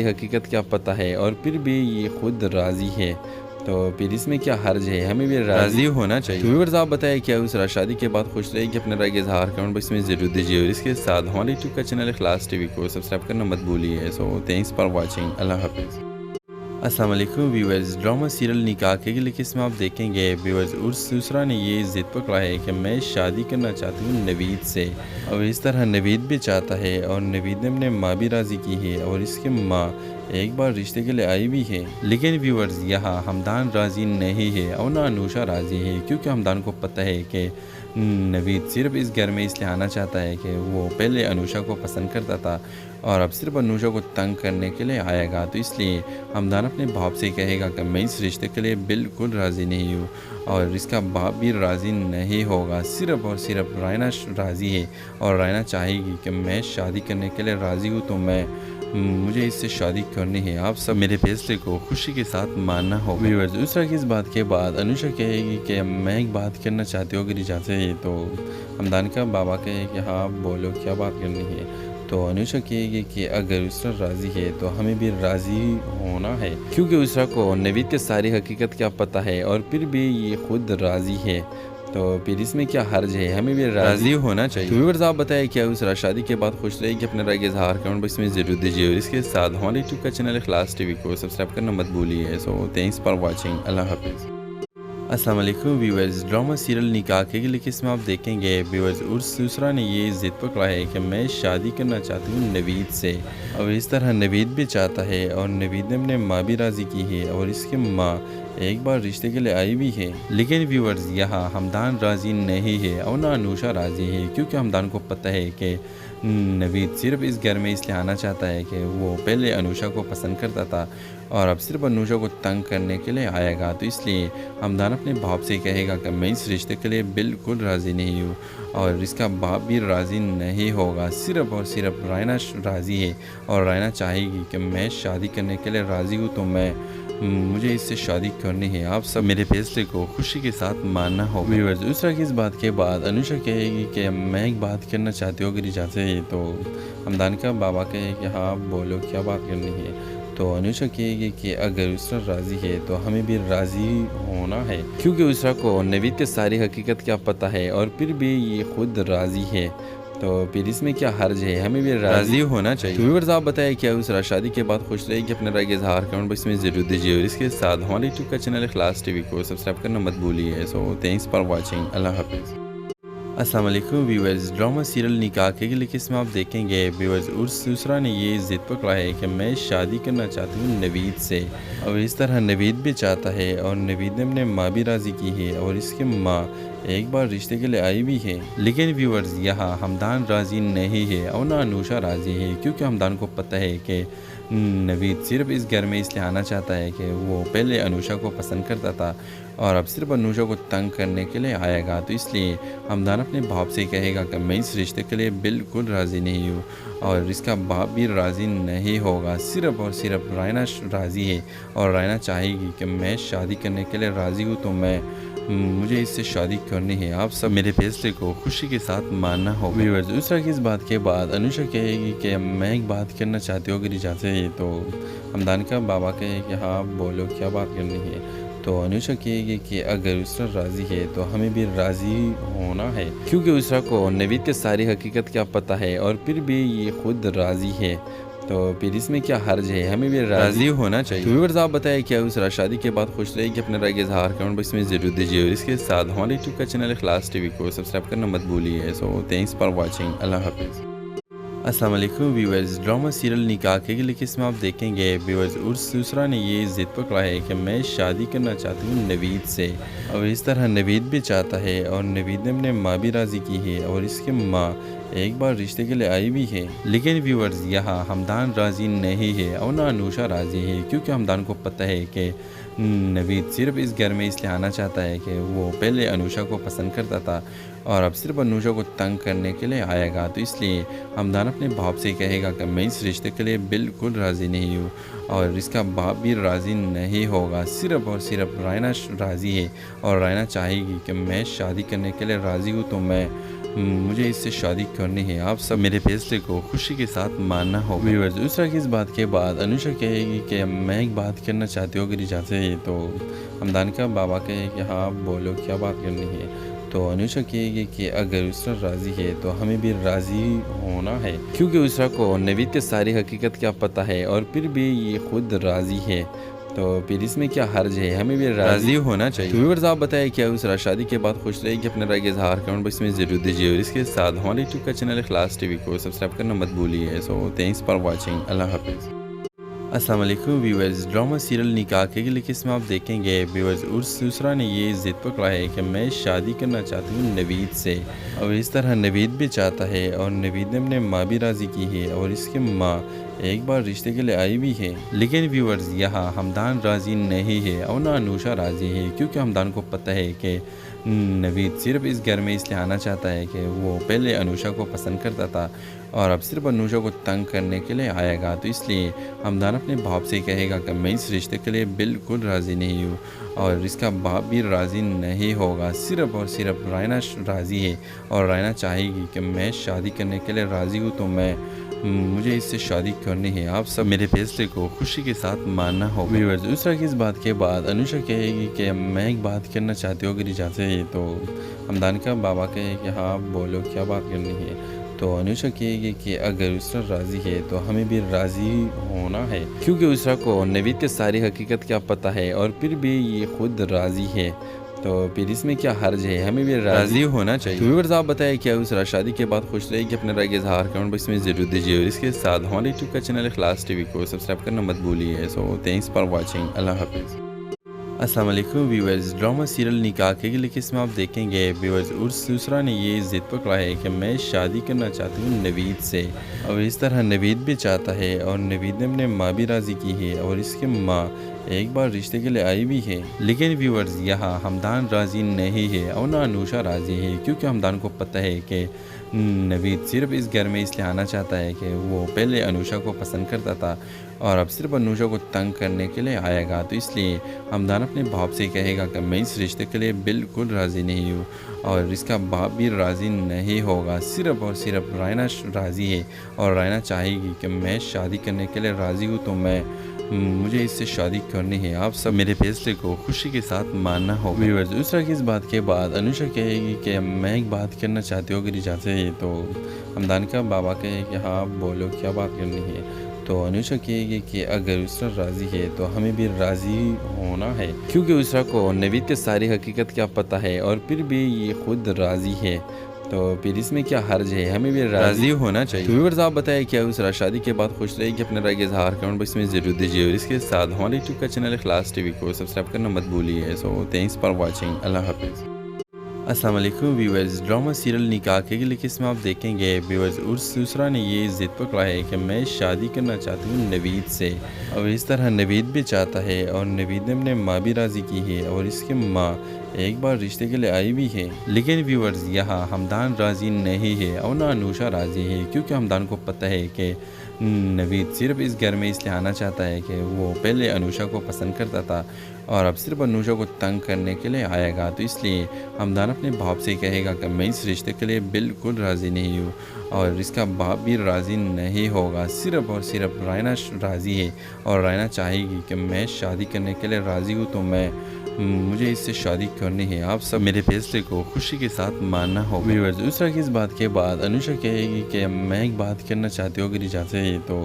हकीकत क्या पता है और फिर भी ये खुद राज़ी है, तो फिर इसमें क्या हर्ज है? हमें भी राज़ी होना चाहिए। तो व्यूअर्स आप बताएं क्या उस शादी के बाद खुश रहेगी? अपने राय का इज़हार कमेंट बॉक्स में ज़रूर दीजिए और इसके साथ हमारे यूट्यूब का चैनल इखलास टीवी को सब्सक्राइब करना मत भूलिए। So thanks for watching. अल्लाह हाफ़िज़। अस्सलाम वालेकुम व्यूअर्स। ड्रामा सीरियल निकाह के लिए किस्म आप देखेंगे व्यूअर्स। उर्स दूसरा ने ये ज़िद पकड़ा है कि मैं शादी करना चाहती हूँ नवीद से, और इस तरह नवीद भी चाहता है और नवीद ने अपने माँ भी राज़ी की है और इसकी माँ एक बार रिश्ते के लिए आई भी है। लेकिन व्यूअर्स यहाँ हमदान राज़ी नहीं है और ना अनुषा राज़ी है, क्योंकि हमदान को पता है कि नवीद सिर्फ इस घर में इसलिए आना चाहता है कि वो पहले अनुषा को पसंद करता था और अब सिर्फ अनुषा को तंग करने के लिए आएगा। तो इसलिए हमदान अपने बाप से कहेगा कि मैं इस रिश्ते के लिए बिल्कुल राज़ी नहीं हूँ और इसका बाप भी राज़ी नहीं होगा। सिर्फ और सिर्फ रायना राज़ी है और रायना चाहेगी कि मैं शादी करने के लिए राज़ी हूँ, तो मुझे इससे शादी करनी है। आप सब मेरे फैसले को खुशी के साथ मानना होगा। व्यूअर्स दूसरा की इस बात के बाद अनुषा कहेगी कि मैं एक बात करना चाहती हूँ, अगर इजाज़त है। तो हमदान का बाबा कहे कि हाँ बोलो, क्या बात करनी है? तो अनुषा कहेगी कि अगर उसरा राज़ी है तो हमें भी राज़ी होना है, क्योंकि उसरा को नवीद के सारी हकीकत क्या पता है और फिर भी ये खुद राज़ी है, तो फिर इसमें क्या हर्ज है? हमें भी राज़ी होना चाहिए। तो व्यूअर्स आप बताएं क्या उसरा शादी के बाद खुश रहेगी? अपने राय का इज़हार कमेंट बॉक्स में ज़रूर दीजिए और इसके साथ हमारे यूट्यूब का चैनल इखलास टीवी को सब्सक्राइब करना मत भूलिए। So thanks for watching. अल्लाह हाफ़िज़। अस्सलाम वालेकुम व्यूअर्स। ड्रामा सीरियल निकाह के लिए किस्म आप देखेंगे व्यूअर्स। उर्स दूसरा ने ये ज़िद पकड़ा है कि मैं शादी करना चाहती हूँ नवीद से, और इस तरह नवीद भी चाहता है और नवीद ने अपने माँ भी राज़ी की है और इसकी माँ एक बार रिश्ते के लिए आई भी है। लेकिन व्यूअर्स यहाँ हमदान राज़ी नहीं है और ना अनुषा राज़ी है, क्योंकि हमदान को पता है कि नवीद सिर्फ इस घर में इसलिए आना चाहता है कि वो पहले अनुषा को पसंद करता था और अब सिर्फ अनुषा को तंग करने के लिए आएगा। तो इसलिए हमदान अपने बाप से कहेगा कि मैं इस रिश्ते के लिए बिल्कुल राज़ी नहीं हूँ और इसका बाप भी राज़ी नहीं होगा। सिर्फ और सिर्फ रायना राज़ी है और रायना चाहेगी कि मैं शादी करने के लिए राज़ी हूँ, तो मुझे इससे शादी करनी है। आप सब मेरे फैसले को खुशी के साथ मानना होगा। व्यूअर्स दूसरा की इस बात के बाद अनुषा कहेगी कि मैं एक बात करना चाहती हूँ, अगर इजाज़त है। तो हमदान का बाबा कहे कि हाँ बोलो, क्या बात करनी है? तो अनुषा कहेगी कि अगर उसरा राज़ी है तो हमें भी राज़ी होना है, क्योंकि उसरा को नवीद के सारी हकीकत क्या पता है और फिर भी ये खुद राज़ी है, तो फिर इसमें क्या हर्ज है? हमें भी राज़ी होना चाहिए। तो व्यूअर्स आप बताएं क्या उसरा शादी के बाद खुश रहेगी? अपने राय का इज़हार कमेंट बॉक्स में ज़रूर दीजिए और इसके साथ हमारे यूट्यूब का चैनल इखलास टीवी को सब्सक्राइब करना मत भूलिए। So thanks for watching. अल्लाह हाफ़िज़। अस्सलाम वालेकुम व्यूअर्स। ड्रामा सीरियल निकाह के लिए किस्म आप देखेंगे व्यूअर्स। उर्स दूसरा ने ये ज़िद पकड़ा है कि मैं शादी करना चाहती हूँ नवीद से, और इस तरह नवीद भी चाहता है और नवीद ने अपने माँ भी राज़ी की है और इसकी माँ एक बार रिश्ते के लिए आई भी है। लेकिन व्यूअर्स यहाँ हमदान राज़ी नहीं है और ना अनुषा राज़ी है, क्योंकि हमदान को पता है कि नवीद सिर्फ इस घर में इसलिए आना चाहता है कि वो पहले अनुषा को पसंद करता था और अब सिर्फ अनुषा को तंग करने के लिए आएगा। तो इसलिए हमदान अपने बाप से कहेगा कि मैं इस रिश्ते के लिए बिल्कुल राज़ी नहीं हूँ और इसका बाप भी राज़ी नहीं होगा। सिर्फ और सिर्फ रायना राज़ी है और रायना चाहेगी कि मैं शादी करने के लिए राज़ी हूँ, तो मुझे इससे शादी करनी है। आप सब मेरे फैसले को खुशी के साथ मानना होगा। व्यूअर्स दूसरा की इस बात के बाद अनुषा कहेगी कि मैं एक बात करना चाहती हूँ, अगर इजाज़त है। तो हमदान का बाबा कहे कि हाँ बोलो, क्या बात करनी है? तो अनुषा कहेगी कि अगर उसरा राज़ी है तो हमें भी राज़ी होना है, क्योंकि उसरा को नवीद के सारी हकीकत क्या पता है और फिर भी ये खुद राज़ी है, तो फिर इसमें क्या हर्ज है? हमें भी राज़ी होना चाहिए। तो व्यूअर्स आप बताएं क्या उसरा शादी के बाद खुश रहेगी? अपने राय का इज़हार कमेंट बॉक्स में ज़रूर दीजिए और इसके साथ हमारे यूट्यूब का चैनल इखलास टीवी को सब्सक्राइब करना मत भूलिए। So thanks for watching. अल्लाह हाफ़िज़। अस्सलाम वालेकुम व्यूअर्स। ड्रामा सीरियल निकाह के लिए किस्म आप देखेंगे व्यूअर्स। उर्स दूसरा ने ये ज़िद पकड़ा है कि मैं शादी करना चाहती हूँ नवीद से, और इस तरह नवीद भी चाहता है और नवीद ने अपने माँ भी राज़ी की है और इसकी माँ एक बार रिश्ते के लिए आई भी है। लेकिन व्यूअर्स यहाँ हमदान राज़ी नहीं है और ना अनुषा राज़ी है, क्योंकि हमदान को पता है कि नवीद सिर्फ इस घर में इसलिए आना चाहता है कि वो पहले अनुषा को पसंद करता था और अब सिर्फ अनुषा को तंग करने के लिए आएगा। तो इसलिए हमदान अपने बाप से कहेगा कि मैं इस रिश्ते के लिए बिल्कुल राज़ी नहीं हूँ और इसका बाप भी राज़ी नहीं होगा। सिर्फ और सिर्फ रायना राज़ी है और रायना चाहेगी कि मैं शादी करने के लिए राज़ी हूँ, तो मुझे इससे शादी करनी है। आप सब मेरे फैसले को खुशी के साथ मानना होगा। व्यूअर्स, दूसरा की इस बात के बाद अनुषा कहेगी कि मैं एक बात करना चाहती हूँ अगर इजाज़त है। तो हमदान का बाबा कहे कि हाँ बोलो, क्या बात करनी है। तो अनुषा कहेगी कि अगर उसरा राज़ी है तो हमें भी राज़ी होना है, क्योंकि उसरा को नवीद की सारी हकीकत क्या पता है और फिर भी ये खुद राज़ी है। तो फिर इसमें क्या हर्ज है, हमें भी राज़ी होना चाहिए। तो व्यूअर्स, आप बताएं क्या उसरा शादी के बाद खुश रहेगी? अपने राय के इज़हार कमेंट बॉक्स में ज़रूर दीजिए और इसके साथ हमारे यूट्यूब का चैनल इखलास टीवी को सब्सक्राइब करना मत भूलिए। So thanks for watching. अल्लाह हाफिज़। अस्सलाम वालेकुम व्यूअर्स, ड्रामा सीरियल निकाह के लिए किस्म आप देखेंगे। व्यूअर्स, दूसरा ने ये ज़िद पकड़ा है कि मैं शादी करना चाहती हूँ नवीद से, और इस तरह नवीद भी चाहता है और नवीद ने अपने माँ भी राज़ी की है और इसकी माँ एक बार रिश्ते के लिए आई भी है। लेकिन व्यूअर्स, यहाँ हमदान राज़ी नहीं है और ना अनुषा राज़ी है, क्योंकि हमदान को पता है कि नवीद सिर्फ इस घर में इसलिए आना चाहता है कि वो पहले अनुषा को पसंद करता था और अब सिर्फ अनुषा को तंग करने के लिए आएगा। तो इसलिए हमदान अपने बाप से कहेगा कि मैं इस रिश्ते के लिए बिल्कुल राज़ी नहीं हूँ और इसका बाप भी राज़ी नहीं होगा। सिर्फ और सिर्फ रायना राज़ी है और रायना चाहेगी कि मैं शादी करने के लिए राज़ी हूँ, तो मुझे इससे शादी करनी है। आप सब मेरे फैसले को खुशी के साथ मानना होगा। व्यूअर्स, दूसरा की इस बात के बाद अनुषा कहेगी कि मैं एक बात करना चाहती हूँ अगर इजाज़त है। तो हमदान का बाबा कहे कि हाँ बोलो, क्या बात करनी है। तो अनुषा कहेगी कि अगर उसरा राज़ी है तो हमें भी राज़ी होना है, क्योंकि उसरा को नवीद की सारी हकीकत क्या पता है और फिर भी ये खुद राज़ी है। तो फिर इसमें क्या हर्ज है, हमें भी राज़ी होना चाहिए। तो व्यूअर्स, आप बताएं क्या उसरा शादी के बाद खुश रहेगी? अपने राय के इज़हार कमेंट बॉक्स में ज़रूर दीजिए और इसके साथ हमारे यूट्यूब का चैनल इखलास टीवी को सब्सक्राइब करना मत भूलिए। So thanks for watching. अल्लाह हाफिज़। अस्सलाम वालेकुम व्यूअर्स, ड्रामा सीरियल निकाह के लिए किस्म आप देखेंगे। व्यूअर्स, दूसरा ने ये ज़िद पकड़ा है कि मैं शादी करना चाहती हूँ नवीद से, और इस तरह नवीद भी चाहता है और नवीद ने अपने माँ भी राज़ी की है और इसकी माँ एक बार रिश्ते के लिए आई भी है। लेकिन व्यूअर्स, यहाँ हमदान राज़ी नहीं है और ना अनुषा राज़ी है, क्योंकि हमदान को पता है कि नवीद सिर्फ इस घर में इसलिए आना चाहता है कि वो पहले अनुषा को पसंद करता था और अब सिर्फ अनुषा को तंग करने के लिए आएगा। तो इसलिए हमदान अपने बाप से कहेगा कि मैं इस रिश्ते के लिए बिल्कुल राज़ी नहीं हूँ और इसका बाप भी राज़ी नहीं होगा। सिर्फ और सिर्फ रायना राज़ी है और रायना चाहेगी कि मैं शादी करने के लिए राज़ी हूँ, तो मुझे इससे शादी करनी है। आप सब मेरे फैसले को खुशी के साथ मानना होगा। व्यूअर्स, दूसरा की इस बात के बाद अनुषा कहेगी कि मैं एक बात करना चाहती हूँ अगर इजाज़त है। तो हमदान का बाबा कहे कि हाँ बोलो, क्या बात करनी है। तो अनुषा कहेगी कि अगर उसरा राज़ी है तो हमें भी राज़ी होना है, क्योंकि उसरा को नवीद की सारी हकीकत क्या पता है और फिर भी ये खुद राज़ी है। तो फिर इसमें क्या हर्ज है, हमें भी राज़ी होना चाहिए। तो व्यूअर्स, आप बताएं क्या उसरा शादी के बाद खुश रहेगी? अपने राय के इज़हार कमेंट बॉक्स में ज़रूर दीजिए और इसके साथ हमारे यूट्यूब का चैनल इखलास टीवी को सब्सक्राइब करना मत भूलिए। So thanks for watching. अल्लाह हाफिज़। अस्सलाम वालेकुम व्यूअर्स, ड्रामा सीरियल निकाह के लिए किस्म आप देखेंगे। व्यूअर्स, दूसरा ने ये ज़िद पकड़ा है कि मैं शादी करना चाहती हूँ नवीद से, और इस तरह नवीद भी चाहता है और नवीद ने अपने माँ भी राज़ी की है और इसकी माँ एक बार रिश्ते के लिए आई भी है। लेकिन व्यूअर्स, यहाँ हमदान राज़ी नहीं है और ना अनुषा राज़ी है, क्योंकि हमदान को पता है कि नवीद सिर्फ इस घर में इसलिए आना चाहता है कि वो पहले अनुषा को पसंद करता था और अब सिर्फ अनुषा को तंग करने के लिए आएगा। तो इसलिए हमदान अपने बाप से कहेगा कि मैं इस रिश्ते के लिए बिल्कुल राज़ी नहीं हूँ और इसका बाप भी राज़ी नहीं होगा। सिर्फ और सिर्फ रायना राज़ी है और रायना चाहेगी कि मैं शादी करने के लिए राज़ी हूँ, तो मुझे इससे शादी करनी है। आप सब मेरे फैसले को खुशी के साथ मानना होगा। व्यूअर्स, दूसरा की इस बात के बाद अनुषा कहेगी कि मैं एक बात करना चाहती हूँ अगर इजाज़त है। तो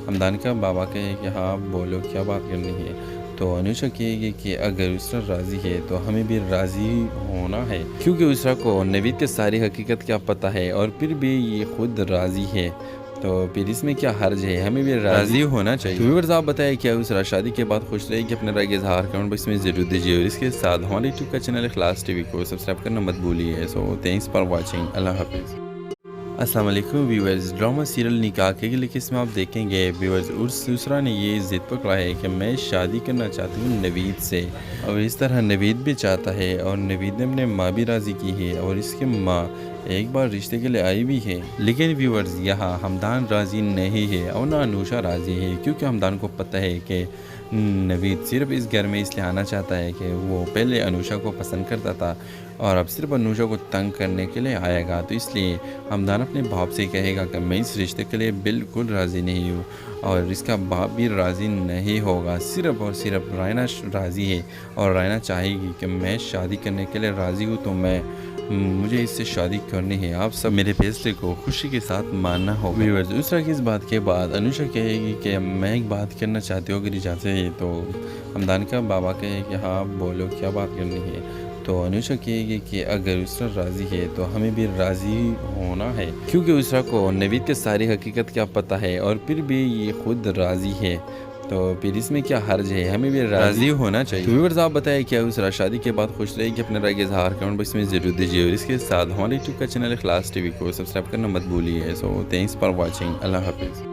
हमदान का बाबा कहे कि हाँ बोलो, क्या बात करनी है। तो अनुषा कहेगी कि अगर उसरा राज़ी है तो हमें भी राज़ी होना है, क्योंकि उसरा को नवीद की सारी हकीकत क्या पता है और फिर भी ये खुद राज़ी है। तो फिर इसमें क्या हर्ज है, हमें भी राज़ी होना चाहिए। तो व्यूअर्स, आप बताएं क्या उसरा शादी के बाद खुश रहेगी? अपने राय के इज़हार कमेंट बॉक्स में ज़रूर दीजिए और इसके साथ हमारे यूट्यूब का चैनल इखलास टीवी को सब्सक्राइब करना मत भूलिए। So thanks for watching. अल्लाह हाफिज़। अस्सलाम वालेकुम व्यूअर्स। ड्रामा सीरियल निकाह के लिए किस्म आप देखेंगे व्यूअर्स। उर्स दूसरा ने ये ज़िद पकड़ा है कि मैं शादी करना चाहती हूँ नवीद से, और इस तरह नवीद भी चाहता है और नवीद ने अपने माँ भी राज़ी की है और इसके माँ एक बार रिश्ते के लिए आई भी है। लेकिन व्यूअर्स यहाँ हमदान राज़ी नहीं है और ना अनुषा राज़ी है, क्योंकि हमदान को पता है कि नवीद सिर्फ इस घर में इसलिए आना चाहता है कि वो पहले अनुषा को पसंद करता था और अब सिर्फ अनुषा को तंग करने के लिए आएगा। तो इसलिए हमदान अपने बाप से कहेगा कि मैं इस रिश्ते के लिए बिल्कुल राज़ी नहीं हूँ और इसका बाप भी राज़ी नहीं होगा। सिर्फ और सिर्फ रायना राज़ी है और रायना चाहेगी कि मैं शादी करने के लिए राज़ी हूँ, तो मुझे इससे शादी करनी है। आप सब मेरे फैसले को खुशी के साथ मानना होगा। व्यूअर्स दूसरा की इस बात के बाद अनुषा कहेगी कि मैं एक बात करना चाहती हूँ, अगर इजाज़त है। तो हमदान का बाबा कहे कि हाँ बोलो, क्या बात करनी है। तो अनुषा कहेगी कि अगर उसरा राज़ी है तो हमें भी राज़ी होना है, क्योंकि उसरा को नवीद के सारी हकीकत क्या पता है और फिर भी ये खुद राज़ी है, तो फिर इसमें क्या हर्ज है, हमें भी राज़ी होना चाहिए। तो व्यूअर्स आप बताएं क्या उसरा शादी के बाद खुश रहेगी? अपने राय का इज़हार कमेंट बॉक्स में ज़रूर दीजिए और इसके साथ हमारे यूट्यूब का चैनल इखलास टीवी को सब्सक्राइब करना मत भूलिए। So thanks for watching. अल्लाह हाफिज़।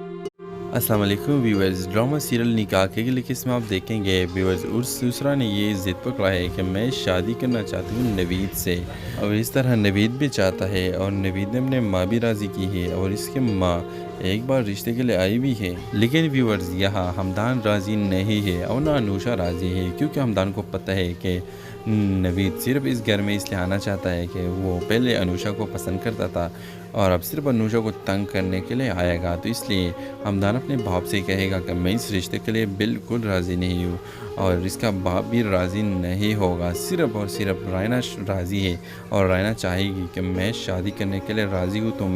अस्सलाम वालेकुम व्यूअर्स। ड्रामा सीरियल निकाह के लिए किस्म आप देखेंगे व्यूअर्स। उर्स दूसरा ने ये ज़िद पकड़ा है कि मैं शादी करना चाहती हूँ नवीद से, और इस तरह नवीद भी चाहता है और नवीद ने अपने माँ भी राज़ी की है और इसके माँ एक बार रिश्ते के लिए आई भी है। लेकिन व्यूअर्स यहाँ हमदान राज़ी नहीं है और ना अनुषा राज़ी है, क्योंकि हमदान को पता है कि नवीद सिर्फ इस घर में इसलिए आना चाहता है कि वो पहले अनुषा को पसंद करता था और अब सिर्फ अनुषा को तंग करने के लिए आएगा। तो इसलिए हमदान अपने बाप से कहेगा कि मैं इस रिश्ते के लिए बिल्कुल राज़ी नहीं हूँ और इसका बाप भी राज़ी नहीं होगा। सिर्फ और सिर्फ रायना राज़ी है और रायना चाहेगी कि मैं शादी करने के लिए राज़ी हूँ, तो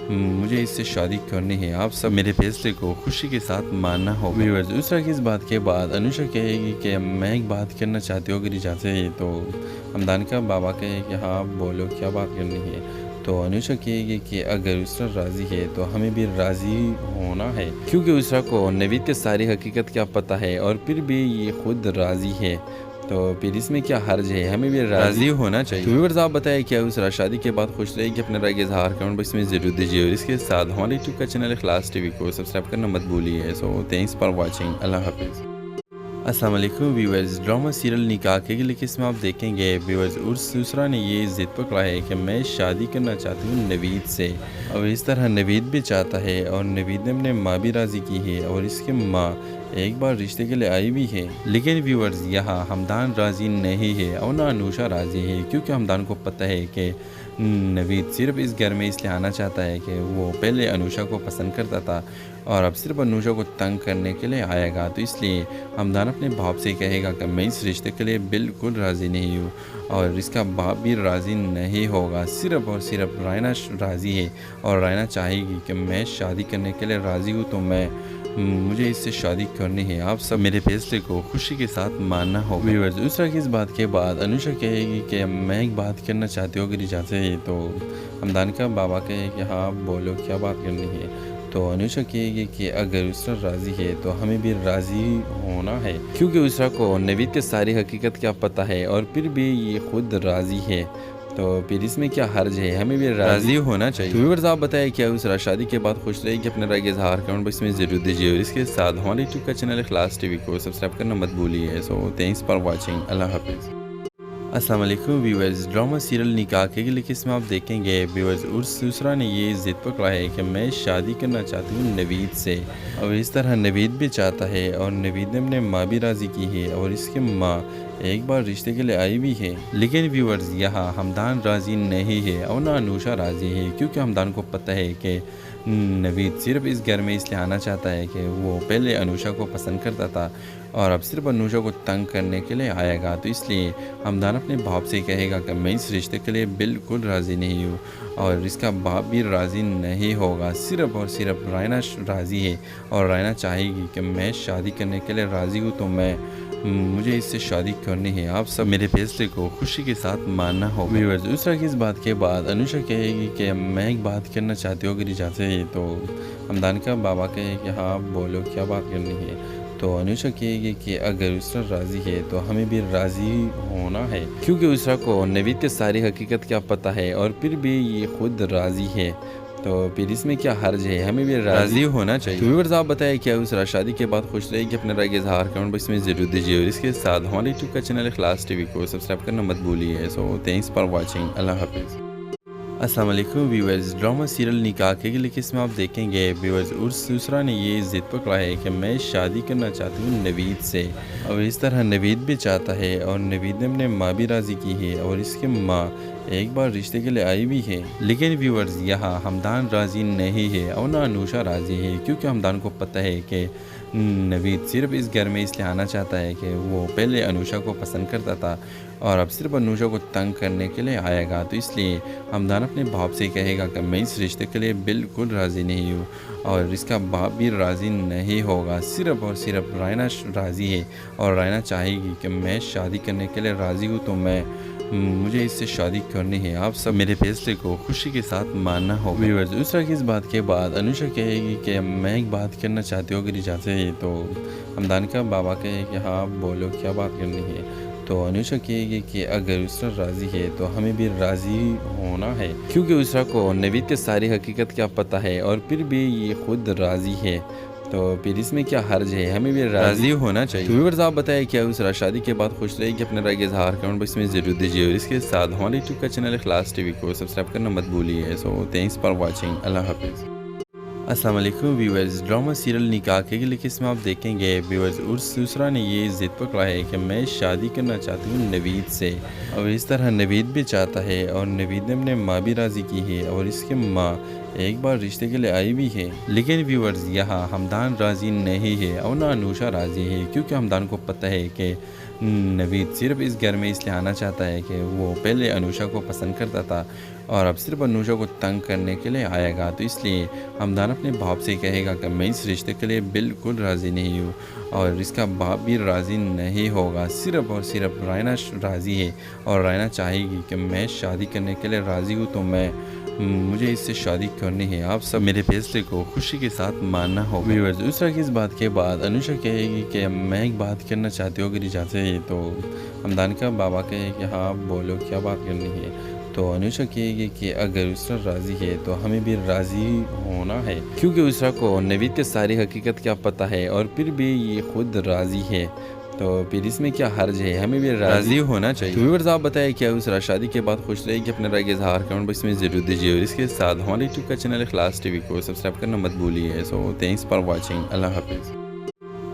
मुझे इससे शादी करनी है। आप सब मेरे फैसले को खुशी के साथ मानना होगा। व्यूअर्स दूसरा की इस बात के बाद अनुषा कहेगी कि मैं एक बात करना चाहती हूँ, अगर इजाज़त है। तो हमदान का बाबा कहे कि हाँ बोलो, क्या बात करनी है। तो अनुषा कहेगी कि अगर उसरा राज़ी है तो हमें भी राज़ी होना है, क्योंकि उसरा को नवीद के सारी हकीकत क्या पता है और फिर भी ये खुद राज़ी है, तो फिर इसमें क्या हर्ज है, हमें भी राज़ी होना चाहिए। तो व्यूअर्स आप बताएं क्या उसरा शादी के बाद खुश रहेगी? अपने राय का इज़हार कमेंट बॉक्स में ज़रूर दीजिए और इसके साथ हमारे यूट्यूब का चैनल इखलास टीवी को सब्सक्राइब करना मत भूलिए। So thanks for watching. अल्लाह हाफिज़। अस्सलाम वालेकुम व्यूअर्स। ड्रामा सीरियल निकाह के लिए किस्म आप देखेंगे व्यूअर्स। उर्स दूसरा ने ये ज़िद पकड़ा है कि मैं शादी करना चाहती हूँ नवीद से, और इस तरह नवीद भी चाहता है और नवीद ने अपने माँ भी राज़ी की है और इसके माँ एक बार रिश्ते के लिए आई भी है। लेकिन व्यूअर्स यहाँ हमदान राज़ी नहीं है और ना अनुषा राज़ी है, क्योंकि हमदान को पता है कि नवीद सिर्फ इस घर में इसलिए आना चाहता है कि वो पहले अनुषा को पसंद करता था और अब सिर्फ अनुषा को तंग करने के लिए आएगा। तो इसलिए हमदान अपने बाप से कहेगा कि मैं इस रिश्ते के लिए बिल्कुल राज़ी नहीं हूँ और इसका बाप भी राज़ी नहीं होगा। सिर्फ और सिर्फ रायना राज़ी है और रायना चाहेगी कि मैं शादी करने के लिए राज़ी हूँ, तो मुझे इससे शादी करनी है। आप सब मेरे फैसले को खुशी के साथ मानना होगा। व्यूअर्स दूसरा की इस बात के बाद अनुषा कहेगी कि मैं एक बात करना चाहती हूँ, अगर इजाज़त है। तो हमदान का बाबा कहे कि हाँ बोलो, क्या बात करनी है। तो अनुषा कहेगी कि अगर उसरा राज़ी है तो हमें भी राज़ी होना है, क्योंकि उसरा को नवीद के सारी हकीकत क्या पता है और फिर भी ये खुद राज़ी है, तो फिर इसमें क्या हर्ज है, हमें भी राज़ी होना चाहिए। तो व्यूअर्स आप बताएं क्या उसरा शादी के बाद खुश रहेगी? अपने राय का इज़हार कमेंट बॉक्स में ज़रूर दीजिए और इसके साथ हमारे यूट्यूब का चैनल इखलास टीवी को सब्सक्राइब करना मत भूलिए। So thanks for watching. अल्लाह हाफिज़। अस्सलाम वालेकुम व्यूअर्स। ड्रामा सीरियल निकाह के लिए किस्म आप देखेंगे व्यूअर्स। उर्स दूसरा ने ये ज़िद पकड़ा है कि मैं शादी करना चाहती हूँ नवीद से, और इस तरह नवीद भी चाहता है और नवीद ने अपने माँ भी राज़ी की है और इसके माँ एक बार रिश्ते के लिए आई भी है। लेकिन व्यूअर्स यहाँ हमदान राज़ी नहीं है और ना अनुषा राज़ी है, क्योंकि हमदान को पता है कि नवीद सिर्फ इस घर में इसलिए आना चाहता है कि वो पहले अनुषा को पसंद करता था और अब सिर्फ अनुषा को तंग करने के लिए आएगा। तो इसलिए हमदान अपने बाप से कहेगा कि मैं इस रिश्ते के लिए बिल्कुल राज़ी नहीं हूँ और इसका बाप भी राज़ी नहीं होगा। सिर्फ और सिर्फ रायना राज़ी है और रायना चाहेगी कि मैं शादी करने के लिए राज़ी हूँ, तो मुझे इससे शादी करनी है। आप सब मेरे फैसले को खुशी के साथ मानना होगा। व्यूअर्स दूसरा की इस बात के बाद अनुषा कहेगी कि मैं एक बात करना चाहती हूँ, अगर इजाज़त है। तो हमदान का बाबा कहे कि हाँ बोलो, क्या बात करनी है। तो अनुषा कहेगी कि अगर उसरा राज़ी है तो हमें भी राज़ी होना है, क्योंकि उसरा को नवीद के सारी हकीकत क्या पता है और फिर भी ये खुद राज़ी है, तो फिर इसमें क्या हर्ज है, हमें भी राज़ी होना चाहिए। तो व्यूअर्स आप बताएं क्या उस शादी के बाद खुश रहेगी, अपने राय के इज़हार कमेंट बॉक्स में ज़रूर दीजिए और इसके साथ हमारे यूट्यूब का चैनल इखलास टीवी को सब्सक्राइब करना मत भूलिए। सो थैंक्स फॉर वॉचिंग, अल्लाह हाफिज़। अस्सलाम वालेकुम व्यूअर्स, ड्रामा सीरियल निकाह के लिए इसमें आप देखेंगे व्यूअर्स उर्स दूसरा ने ये ज़िद पकड़ा है कि मैं शादी करना चाहती हूँ नवीद से, और इस तरह नवीद भी चाहता है और नवीद ने अपने माँ भी राज़ी की है और इसके माँ एक बार रिश्ते के लिए आई भी है। लेकिन व्यूअर्स यहाँ हमदान राज़ी नहीं है और ना अनुषा राज़ी है, क्योंकि हमदान को पता है कि नवीद सिर्फ इस घर में इसलिए आना चाहता है कि वो पहले अनुषा को पसंद करता था और अब सिर्फ अनुषा को तंग करने के लिए आएगा। तो इसलिए हमदान अपने बाप से कहेगा कि मैं इस रिश्ते के लिए बिल्कुल राज़ी नहीं हूँ और इसका बाप भी राज़ी नहीं होगा। सिर्फ और सिर्फ रायना राज़ी है और रायना चाहेगी कि मैं शादी करने के लिए राज़ी हूँ, तो मुझे इससे शादी करनी है। आप सब मेरे फैसले को खुशी के साथ मानना होगा। व्यूअर्स दूसरा की इस बात के बाद अनुषा कहेगी कि मैं एक बात करना चाहती हूँ, अगर इजाज़त है। तो हमदान का बाबा कहे कि हाँ बोलो, क्या बात करनी है। तो अनुषा कहेगी कि अगर उसरा राज़ी है तो हमें भी राज़ी होना है, क्योंकि उसरा को नवीद के सारी हकीकत क्या पता है और फिर भी ये खुद राज़ी है। तो फिर इसमें क्या हर्ज है, हमें भी राज़ी होना चाहिए। तो व्यूअर्स आप बताएं क्या उस शादी के बाद खुश रहेगी, अपने राय के इज़हार कमेंट बॉक्स में ज़रूर दीजिए और इसके साथ हमारे यूट्यूब का चैनल इखलास टीवी को सब्सक्राइब करना मत भूलिए। सो थैंक्स फॉर वॉचिंग, अल्लाह हाफिज़। अस्सलाम वालेकुम व्यूअर्स, ड्रामा सीरियल निकाह के लिए इसमें आप देखेंगे व्यूअर्स उर्स दूसरा ने ये ज़िद पकड़ा है कि मैं शादी करना चाहती हूँ नवीद से, और इस तरह नवीद भी चाहता है और नवीद ने अपने माँ भी राज़ी की है और इसके माँ एक बार रिश्ते के लिए आई भी है। लेकिन व्यूअर्स यहाँ हमदान राज़ी नहीं है और ना अनुषा राज़ी है, क्योंकि हमदान को पता है कि नवीद सिर्फ इस घर में इसलिए आना चाहता है कि वो पहले अनुषा को पसंद करता था और अब सिर्फ अनुषा को तंग करने के लिए आएगा। तो इसलिए हमदान अपने बाप से कहेगा कि मैं इस रिश्ते के लिए बिल्कुल राज़ी नहीं हूँ और इसका बाप भी राज़ी नहीं होगा। सिर्फ और सिर्फ रायना राज़ी है और रायना चाहेगी कि मैं शादी करने के लिए राज़ी हूँ, तो मुझे इससे शादी करनी है। आप सब मेरे फैसले को खुशी के साथ मानना होगा। व्यूअर्स दूसरा की इस बात के बाद अनुषा कहेगी कि मैं एक बात करना चाहती हूँ, अगर इजाज़त है। तो हमदान का बाबा कहे कि हाँ बोलो, क्या बात करनी है। तो अनुषा कहेगी कि अगर उसरा राज़ी है तो हमें भी राज़ी होना है, क्योंकि उसरा को नवीद के सारी हकीकत क्या पता है और फिर भी ये खुद राज़ी है। तो फिर इसमें क्या हर्ज है, हमें भी राज़ी होना चाहिए। तो व्यूअर्स आप बताएं क्या उस शादी के बाद खुश रहेगी, अपने राय के इज़हार कमेंट बॉक्स में ज़रूर दीजिए और इसके साथ हमारे यूट्यूब का चैनल इखलास टीवी को सब्सक्राइब करना मत भूलिए। सो थैंक्स फॉर वॉचिंग, अल्लाह हाफिज़।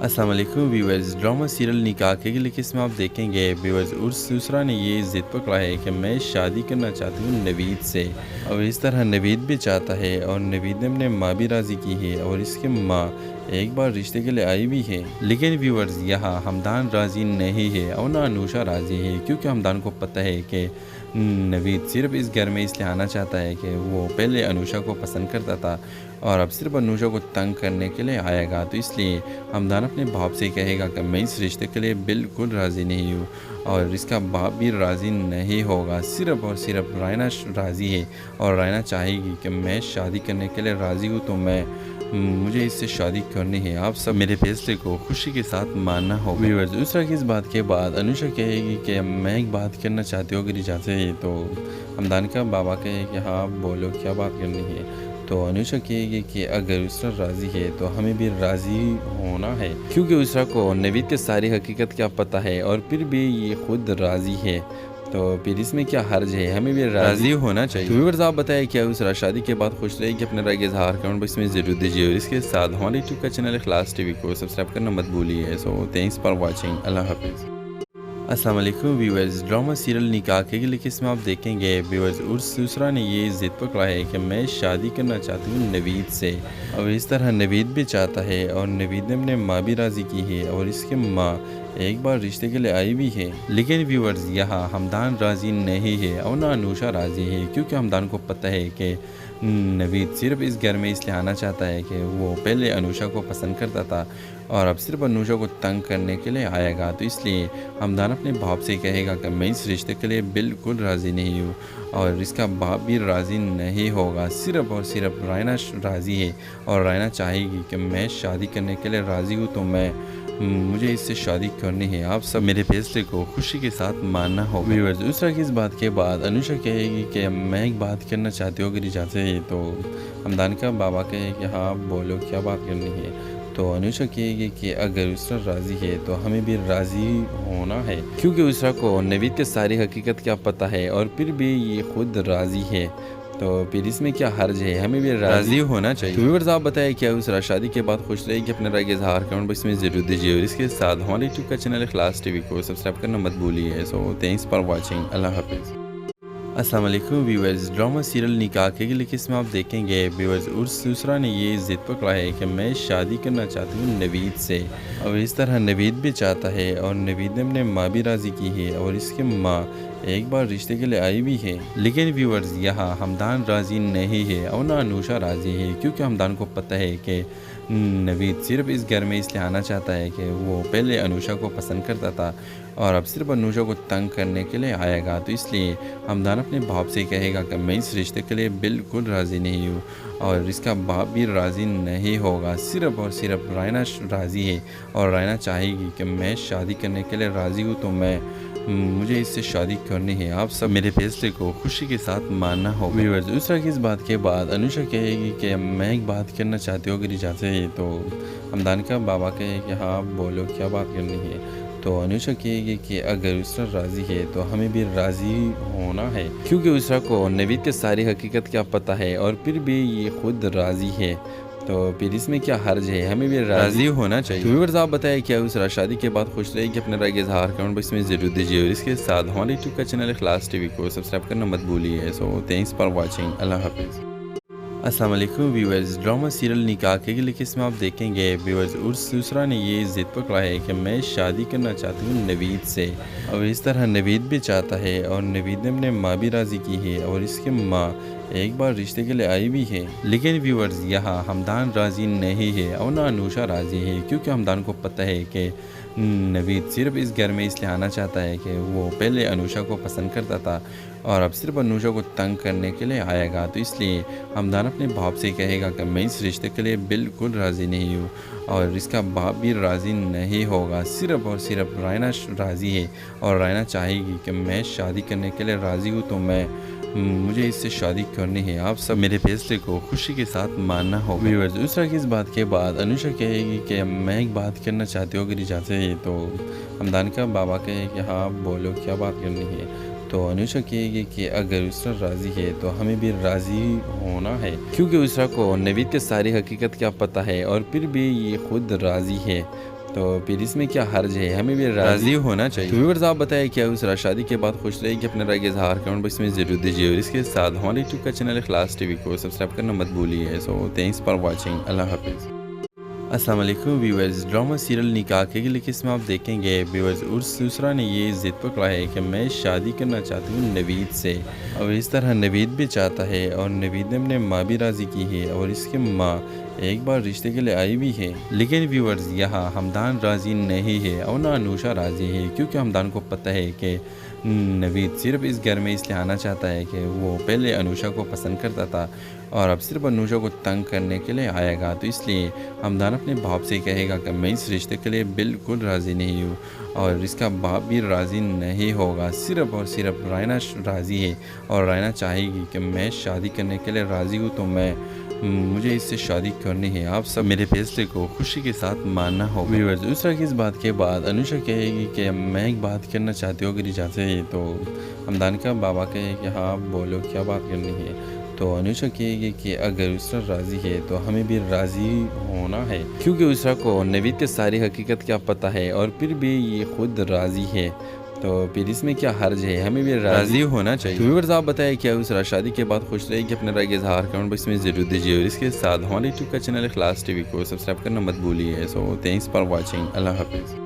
अस्सलाम वालेकुम व्यूअर्स, ड्रामा सीरियल निकाह के लिए इसमें आप देखेंगे व्यूअर्स उर्स दूसरा ने ये ज़िद पकड़ा है कि मैं शादी करना चाहती हूँ नवीद से, और इस तरह नवीद भी चाहता है और नवीद ने अपने माँ भी राज़ी की है और इसके माँ एक बार रिश्ते के लिए आई भी है। लेकिन व्यूअर्स यहाँ हमदान राज़ी नहीं है और ना अनुषा राज़ी है, क्योंकि हमदान को पता है कि नवीद सिर्फ इस घर में इसलिए आना चाहता है कि वो पहले अनुषा को पसंद करता था और अब सिर्फ अनुषा को तंग करने के लिए आएगा। तो इसलिए हमदान अपने बाप से कहेगा कि मैं इस रिश्ते के लिए बिल्कुल राज़ी नहीं हूँ और इसका बाप भी राज़ी नहीं होगा। सिर्फ और सिर्फ रायना राज़ी है और रायना चाहेगी कि मैं शादी करने के लिए राज़ी हूँ, तो मुझे इससे शादी करनी है। आप सब मेरे फैसले को खुशी के साथ मानना होगा। व्यूअर्स दूसरा की इस बात के बाद अनुषा कहेगी कि मैं एक बात करना चाहती हूँ, अगर इजाज़त है। तो हमदान का बाबा कहे कि हाँ बोलो, क्या बात करनी है। तो अनुषा कहेगी कि अगर उसरा राज़ी है तो हमें भी राज़ी होना है, क्योंकि उसरा को नवीद के सारी हकीकत क्या पता है और फिर भी ये खुद राज़ी है। तो फिर इसमें क्या हर्ज है, हमें भी राज़ी होना चाहिए। तो व्यूअर्स आप बताएं क्या उस शादी के बाद खुश रहेगी, अपने राय के इज़हार कमेंट बॉक्स में ज़रूर दीजिए और इसके साथ हमारे यूट्यूब का चैनल इखलास टीवी को सब्सक्राइब करना मत भूलिए। सो थैंक्स फॉर वॉचिंग, अल्लाह हाफिज़। अस्सलाम वालेकुम व्यूअर्स, ड्रामा सीरियल निकाह के लिए इसमें आप देखेंगे व्यूअर्स उर्स दूसरा ने ये ज़िद पकड़ा है कि मैं शादी करना चाहती हूँ नवीद से, और इस तरह नवीद भी चाहता है और नवीद ने अपने माँ भी राज़ी की है और इसके माँ एक बार रिश्ते के लिए आई भी है। लेकिन व्यूअर्स यहाँ हमदान राज़ी नहीं है और ना अनुषा राज़ी है, क्योंकि हमदान को पता है कि नवीद सिर्फ इस घर में इसलिए आना चाहता है कि वो पहले अनुषा को पसंद करता था और अब सिर्फ अनुषा को तंग करने के लिए आएगा। तो इसलिए हमदान अपने बाप से कहेगा कि मैं इस रिश्ते के लिए बिल्कुल राज़ी नहीं हूँ और इसका बाप भी राज़ी नहीं होगा। सिर्फ और सिर्फ रायना राज़ी है और रायना चाहेगी कि मैं शादी करने के लिए राज़ी हूँ, तो मुझे इससे शादी करनी है, आप सब मेरे फैसले को खुशी के साथ मानना होगा। व्यूअर्स, दूसरा की इस बात के बाद अनुषा कहेगी कि मैं एक बात करना चाहती हूँ, अगर इजाज़त है तो। हमदान का बाबा कहे कि हाँ बोलो, क्या बात करनी है। तो अनुषा कहेगी कि अगर उसरा राज़ी है तो हमें भी राज़ी होना है, क्योंकि उसरा को नवीद के सारी हकीकत क्या पता है और फिर भी ये खुद राज़ी है, तो फिर इसमें क्या हर्ज है, हमें भी राज़ी होना चाहिए। तो व्यूअर्स, आप बताएं क्या उसरा शादी के बाद खुश रहेगी, अपने राय का इजहार कमेंट बॉक्स में ज़रूर दीजिए और इसके साथ हमारे यूट्यूब का चैनल इखलास टीवी को सब्सक्राइब करना मत भूलिए। सो थैंक्स फॉर वॉचिंग, अल्लाह हाफिज़। अस्सलाम वालेकुम व्यूअर्स, ड्रामा सीरियल निकाह के लिए इसमें आप देखेंगे व्यूअर्स, दूसरा ने ये ज़िद पकड़ा है कि मैं शादी करना चाहती हूँ नवीद से, और इस तरह नवीद भी चाहता है और नवीद ने अपने माँ भी राज़ी की है और इसके माँ एक बार रिश्ते के लिए आई भी है। लेकिन व्यूअर्स, यहाँ हमदान राज़ी नहीं है और ना अनुषा राज़ी है, क्योंकि हमदान को पता है कि नवीद सिर्फ इस घर में इसलिए आना चाहता है कि वो पहले अनुषा को पसंद करता था और अब सिर्फ अनुषा को तंग करने के लिए आएगा। तो इसलिए हमदान अपने बाप से कहेगा कि मैं इस रिश्ते के लिए बिल्कुल राज़ी नहीं हूँ और इसका बाप भी राज़ी नहीं होगा। सिर्फ और सिर्फ रायना राज़ी है और रायना चाहेगी कि मैं शादी करने के लिए राज़ी हूँ, तो मुझे इससे शादी करनी है, आप सब मेरे फैसले को खुशी के साथ मानना होगा। व्यूअर्स, दूसरा की इस बात के बाद अनुषा कहेगी कि मैं एक बात करना चाहती हूँ, अगर इजाज़त है तो। हमदान का बाबा कहे कि हाँ बोलो, क्या बात करनी है। तो अनुषा कहेगी कि अगर उसरा राज़ी है तो हमें भी राज़ी होना है, क्योंकि उसरा को नवीद के सारी हकीकत क्या पता है और फिर भी ये खुद राज़ी है, तो फिर इसमें क्या हर्ज है, हमें भी राज़ी होना चाहिए। तो व्यूअर्स, आप बताएं क्या उसरा शादी के बाद खुश रहेगी, अपने राय का इजहार कमेंट बॉक्स में ज़रूर दीजिए और इसके साथ हमारे यूट्यूब का चैनल इखलास टीवी को सब्सक्राइब करना मत भूलिए। सो थैंक्स फॉर वॉचिंग, अल्लाह हाफिज़। अस्सलाम वालेकुम व्यूअर्स, ड्रामा सीरियल निकाह के लिए इसमें आप देखेंगे व्यूअर्स, दूसरा ने ये ज़िद पकड़ा है कि मैं शादी करना चाहती हूँ नवीद से, और इस तरह नवीद भी चाहता है और नवीद ने अपने माँ भी राज़ी की है और इसके माँ एक बार रिश्ते के लिए आई भी है। लेकिन व्यूअर्स, यहाँ हमदान राज़ी नहीं है और ना अनुषा राज़ी है, क्योंकि हमदान को पता है कि नवीद सिर्फ इस घर में इसलिए आना चाहता है कि वो पहले अनुषा को पसंद करता था और अब सिर्फ अनुषा को तंग करने के लिए आएगा। तो इसलिए हमदान अपने बाप से कहेगा कि मैं इस रिश्ते के लिए बिल्कुल राज़ी नहीं हूँ और इसका बाप भी राज़ी नहीं होगा। सिर्फ और सिर्फ रायना राज़ी है और रायना चाहेगी कि मैं शादी करने के लिए राज़ी हूँ, तो मुझे इससे शादी करनी है, आप सब मेरे फैसले को खुशी के साथ मानना होगा। व्यूअर्स, दूसरा की इस बात के बाद अनुषा कहेगी कि मैं एक बात करना चाहती हूँ, अगर इजाज़त है तो। हमदान का बाबा कहे कि हाँ बोलो, क्या बात करनी है। तो अनुषा कहेगी कि अगर उसरा राज़ी है तो हमें भी राज़ी होना है, क्योंकि उसरा को नवीद के सारी हकीकत क्या पता है और फिर भी ये खुद राज़ी है, तो फिर इसमें क्या हर्ज है, हमें भी राज़ी होना चाहिए। तो व्यूअर्स, आप बताएं क्या उसरा शादी के बाद खुश रहेगी, अपने राय का इजहार कमेंट बॉक्स में ज़रूर दीजिए और इसके साथ हमारे यूट्यूब का चैनल इखलास टीवी को सब्सक्राइब करना मत भूलिए। सो थैंक्स फॉर वॉचिंग, अल्लाह हाफिज़। अस्सलाम वालेकुम व्यूअर्स, ड्रामा सीरियल निकाह के लिए इसमें आप देखेंगे व्यूअर्स, दूसरा ने ये ज़िद पकड़ा है कि मैं शादी करना चाहती हूँ नवीद से, और इस तरह नवीद भी चाहता है और नवीद ने अपने माँ भी राज़ी की है और इसके माँ एक बार रिश्ते के लिए आई भी है। लेकिन व्यूअर्स, यहाँ हमदान राज़ी नहीं है और ना अनुषा राज़ी है, क्योंकि हमदान को पता है कि नवीद सिर्फ इस घर में इसलिए आना चाहता है कि वो पहले अनुषा को पसंद करता था और अब सिर्फ अनुषा को तंग करने के लिए आएगा। तो इसलिए हमदान अपने बाप से कहेगा कि मैं इस रिश्ते के लिए बिल्कुल राज़ी नहीं हूँ और इसका बाप भी राज़ी नहीं होगा। सिर्फ और सिर्फ रायना राज़ी है और रायना चाहेगी कि मैं शादी करने के लिए राज़ी हूँ, तो मुझे इससे शादी करनी है, आप सब मेरे फैसले को खुशी के साथ मानना होगा। व्यूअर्स, दूसरा की इस बात के बाद अनुषा कहेगी कि मैं एक बात करना चाहती हूँ, अगर इजाज़त है तो। हमदान का बाबा कहे कि हाँ बोलो, क्या बात करनी है। तो अनुषा कहेगी कि अगर उसरा राज़ी है तो हमें भी राज़ी होना है, क्योंकि उसरा को नवीद के सारी हकीकत क्या पता है और फिर भी ये खुद राज़ी है, तो फिर इसमें क्या हर्ज है, हमें भी राज़ी होना चाहिए। तो व्यूअर्स, आप बताएं क्या उसरा शादी के बाद खुश रहेगी, अपने राय का इजहार कमेंट बॉक्स में ज़रूर दीजिए और इसके साथ हमारे यूट्यूब का चैनल इखलास टीवी को सब्सक्राइब करना मत भूलिए। सो थैंक्स फॉर वॉचिंग, अल्लाह हाफिज़।